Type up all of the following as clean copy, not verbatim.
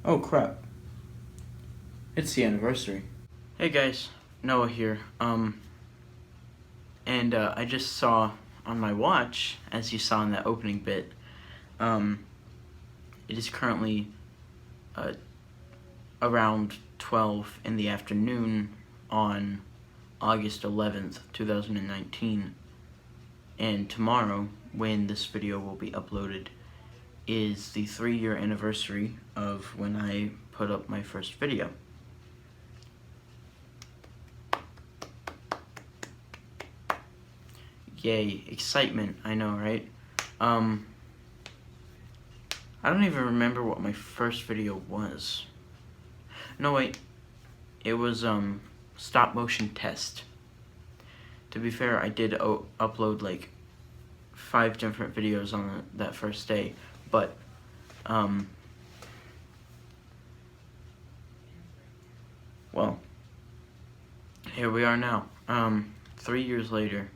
Oh crap. It's the anniversary. Hey guys, Noah here. I just saw on my watch, as you saw in that opening bit, it is currently around 12 in the afternoon on August 11th, 2019. And tomorrow, when this video will be uploaded, is the 3-year anniversary of when I put up my first video. Yay, excitement, I know, right? I don't even remember what my first video was. No, wait, it was, stop motion test. To be fair, I did upload like 5 different videos on that first day, but, well, here we are now, 3 years later.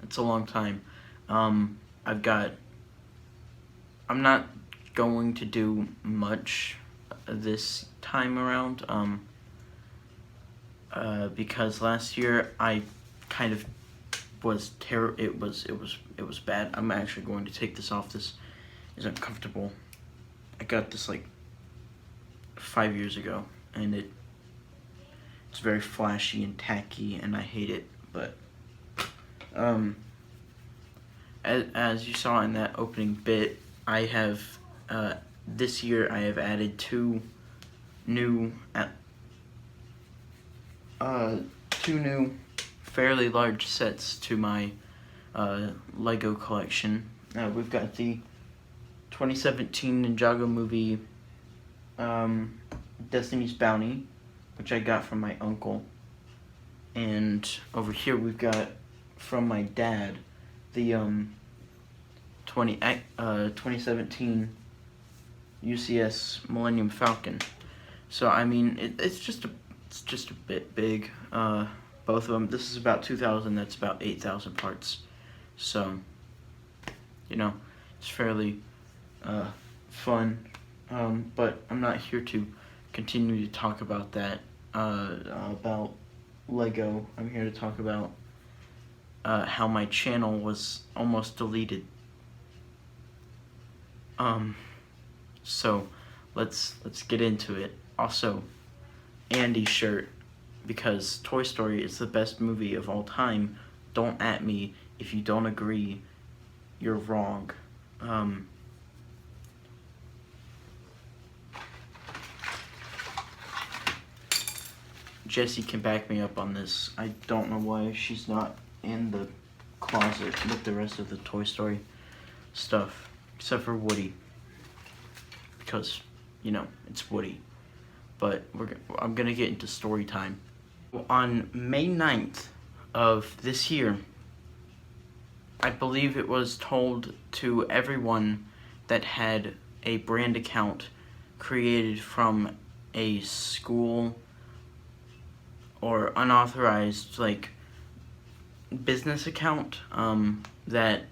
It's a long time. I'm not going to do much this time around, because last year I kind of was it was bad. I'm actually going to take this off. This is uncomfortable. I got this like 5 years ago, and it's very flashy and tacky, and I hate it. But as you saw in that opening bit, I have this year I have added two new fairly large sets to my Lego collection. We've got the 2017 Ninjago movie Destiny's Bounty, which I got from my uncle, and over here we've got from my dad the 2017 UCS Millennium Falcon. So I mean, it's just a bit big. Both of them. This is about 2,000. That's about 8,000 parts. So, you know, it's fairly fun. But I'm not here to continue to talk about that. About Lego. I'm here to talk about how my channel was almost deleted. So let's get into it. Also, Andy's shirt, because Toy Story is the best movie of all time. Don't at me if you don't agree. You're wrong. Jessie can back me up on this. I don't know why she's not in the closet with the rest of the Toy Story stuff, except for Woody, because, you know, it's Woody. But I'm gonna get into story time. On May 9th of this year, I believe it was told to everyone that had a brand account created from a school or unauthorized, like, business account, that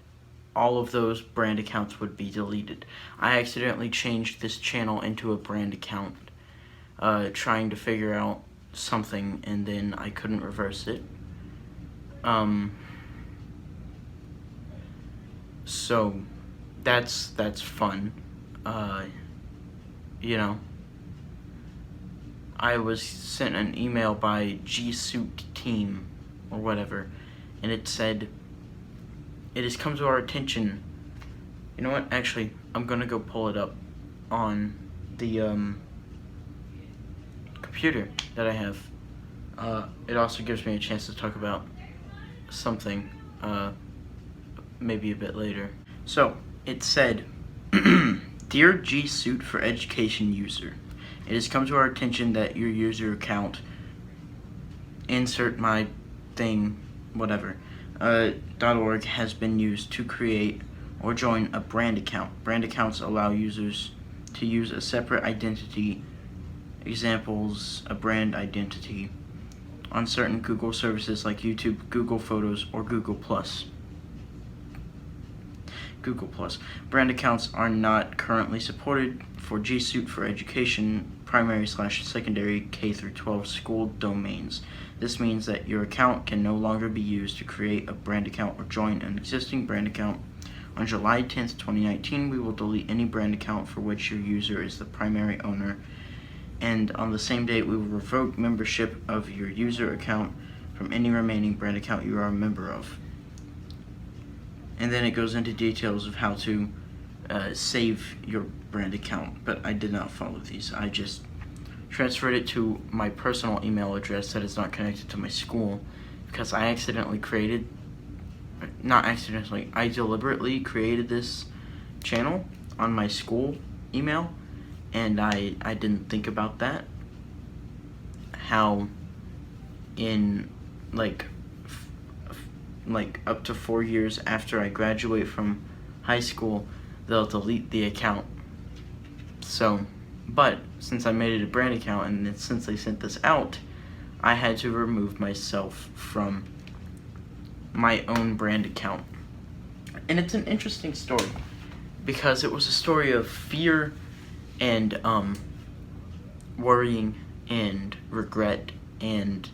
all of those brand accounts would be deleted. I accidentally changed this channel into a brand account, trying to figure out something, and then I couldn't reverse it. So that's fun. You know, I was sent an email by G Suit Team or whatever, and it said, "It has come to our attention." You know what? Actually, I'm gonna go pull it up on the computer that I have. It also gives me a chance to talk about something maybe a bit later. So it said, "Dear G Suit for Education user, it has come to our attention that your user account, insert my thing, whatever, .org has been used to create or join a brand account. Brand accounts allow users to use a separate identity, examples, a brand identity, on certain Google services like YouTube, Google Photos, or Google+. Google+. Brand accounts are not currently supported for G Suite for education, primary/secondary K-12 school domains. This means that your account can no longer be used to create a brand account or join an existing brand account. On July 10th, 2019, we will delete any brand account for which your user is the primary owner, and on the same date, we will revoke membership of your user account from any remaining brand account you are a member of. And then it goes into details of how to save your brand account, but I did not follow these. I just transferred it to my personal email address that is not connected to my school, because I deliberately created this channel on my school email, and I didn't think about that. How in like up to 4 years after I graduate from high school, they'll delete the account. So, but since I made it a brand account and since they sent this out, I had to remove myself from my own brand account. And it's an interesting story because it was a story of fear and worrying and regret and,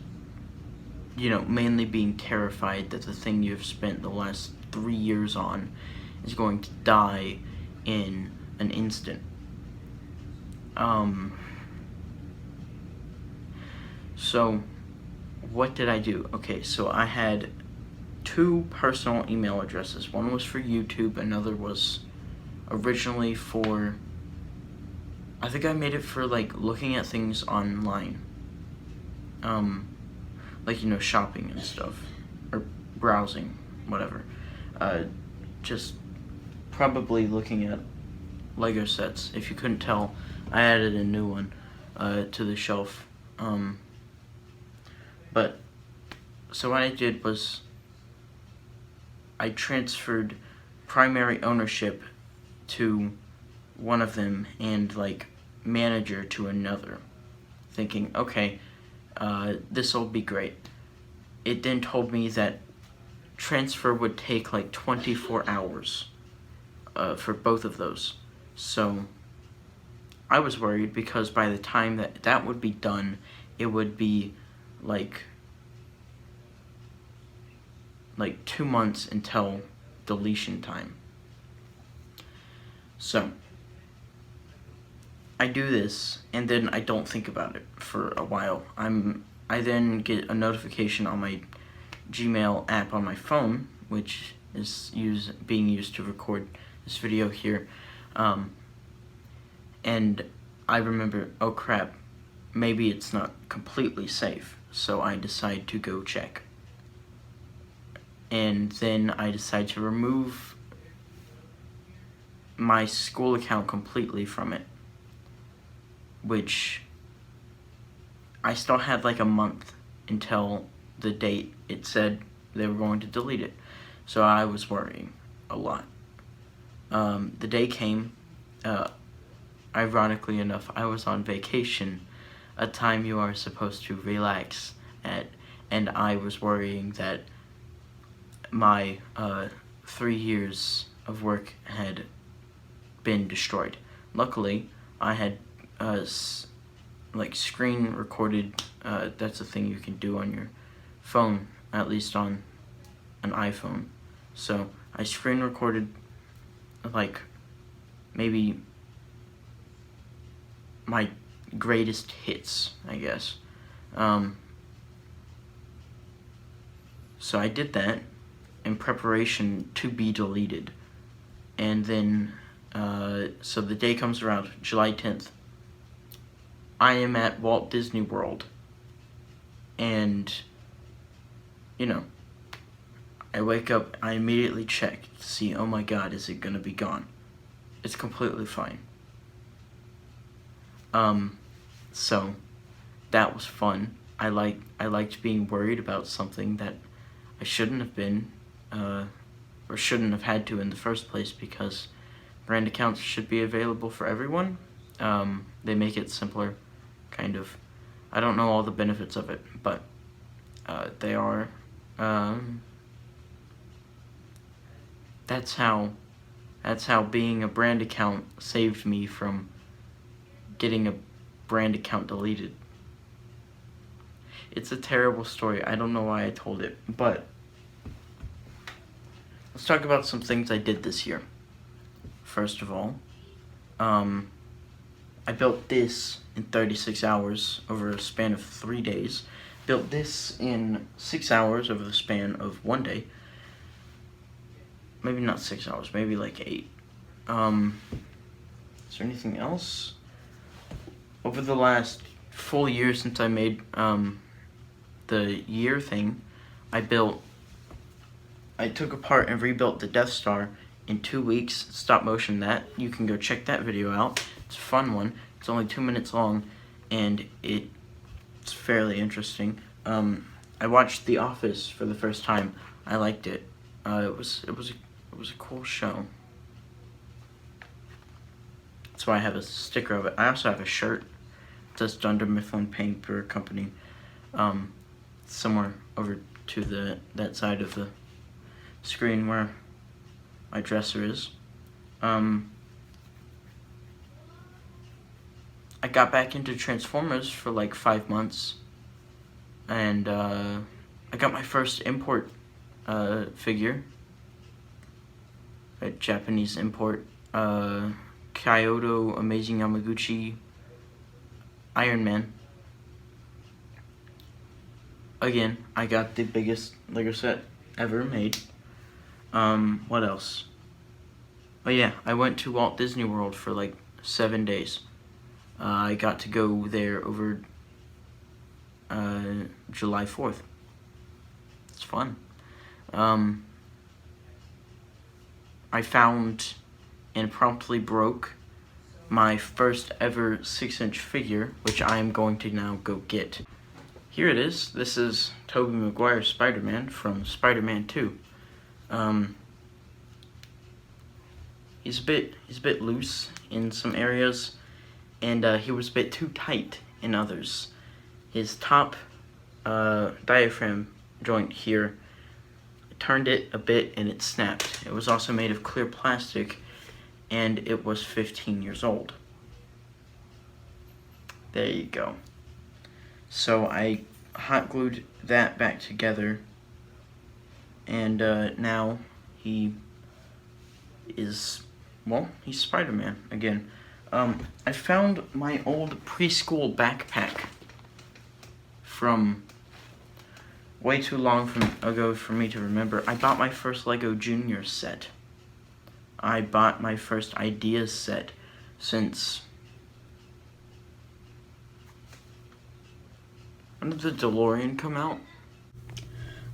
you know, mainly being terrified that the thing you've spent the last 3 years on is going to die in an instant. So what did I do? Okay, so I had 2 personal email addresses. One was for YouTube, another was originally for, I think I made it for like looking at things online. Like, you know, shopping and stuff, or browsing, whatever. Just probably looking at Lego sets. If you couldn't tell, I added a new one to the shelf. But so what I did was I transferred primary ownership to one of them and like manager to another, thinking, okay, this will be great. It then told me that transfer would take like 24 hours for both of those. So I was worried because by the time that would be done, it would be like 2 months until deletion time. So I do this and then I don't think about it for a while. I then get a notification on my Gmail app on my phone, which is being used to record this video here, and I remember, oh crap, maybe it's not completely safe, so I decide to go check. And then I decide to remove my school account completely from it, which I still had like a month until the date it said they were going to delete it. So I was worrying a lot. The day came, ironically enough, I was on vacation, a time you are supposed to relax at, and I was worrying that my 3 years of work had been destroyed. Luckily, I had like screen recorded, that's a thing you can do on your phone, at least on an iPhone. So I screen recorded like maybe my greatest hits, I guess. So I did that in preparation to be deleted. And then, so the day comes around, July 10th. I am at Walt Disney World. And, you know, I wake up, I immediately check to see, oh my god, is it gonna be gone? It's completely fine. So that was fun. I liked being worried about something that I shouldn't have been, or shouldn't have had to in the first place, because brand accounts should be available for everyone. They make it simpler, kind of. I don't know all the benefits of it, but they are. That's how That's how being a brand account saved me from getting a brand account deleted. It's a terrible story. I don't know why I told it, but let's talk about some things I did this year. First of all, I built this in 36 hours over a span of 3 days. Built this in 6 hours over the span of 1 day. Maybe not 6 hours, maybe like 8. Is there anything else? Over the last full year since I made the year thing, I took apart and rebuilt the Death Star in 2 weeks, stop motion that. You can go check that video out. It's a fun one. It's only 2 minutes long, and it's fairly interesting. I watched The Office for the first time. I liked it. It was a cool show. That's why I have a sticker of it. I also have a shirt. It says Dunder Mifflin Paper Company. Somewhere over to that side of the screen where my dresser is. I got back into Transformers for like 5 months, and I got my first import figure, a Japanese import, Kyoto Amazing Yamaguchi Iron Man. Again, I got the biggest Lego set ever made. What else? Oh yeah, I went to Walt Disney World for like 7 days. I got to go there over July 4th. It's fun. I found and promptly broke my first ever 6-inch figure, which I am going to now go get. Here it is. This is Tobey Maguire's Spider-Man from Spider-Man 2. He's a bit loose in some areas, and he was a bit too tight in others. His top diaphragm joint here, I turned it a bit and it snapped. It was also made of clear plastic, and it was 15 years old. There you go. So I hot glued that back together, and now he is, well, he's Spider-Man again. I found my old preschool backpack from way too long ago for me to remember. I bought my first Lego Junior set. I bought my first Ideas set since... When did the DeLorean come out?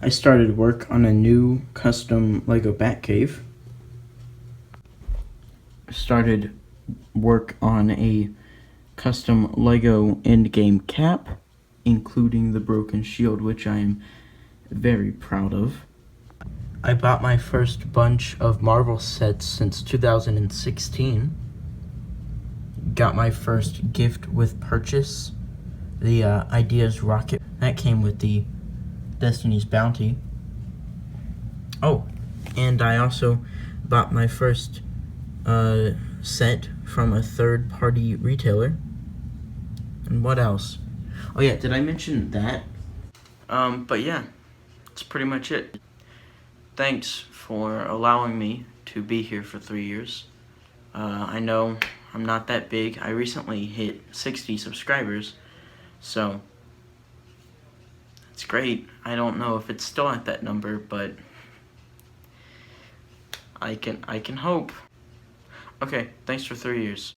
I started work on a new custom Lego Batcave. Started work on a custom Lego endgame cap, including the broken shield, which I am very proud of. I bought my first bunch of Marvel sets since 2016. Got my first gift with purchase, the Ideas rocket. That came with the Destiny's Bounty. Oh, and I also bought my first set from a third-party retailer. And what else? Oh yeah, did I mention that? But yeah, that's pretty much it. Thanks for allowing me to be here for 3 years. I know I'm not that big. I recently hit 60 subscribers, so it's great. I don't know if it's still at that number, but I can hope. Okay, thanks for 3 years.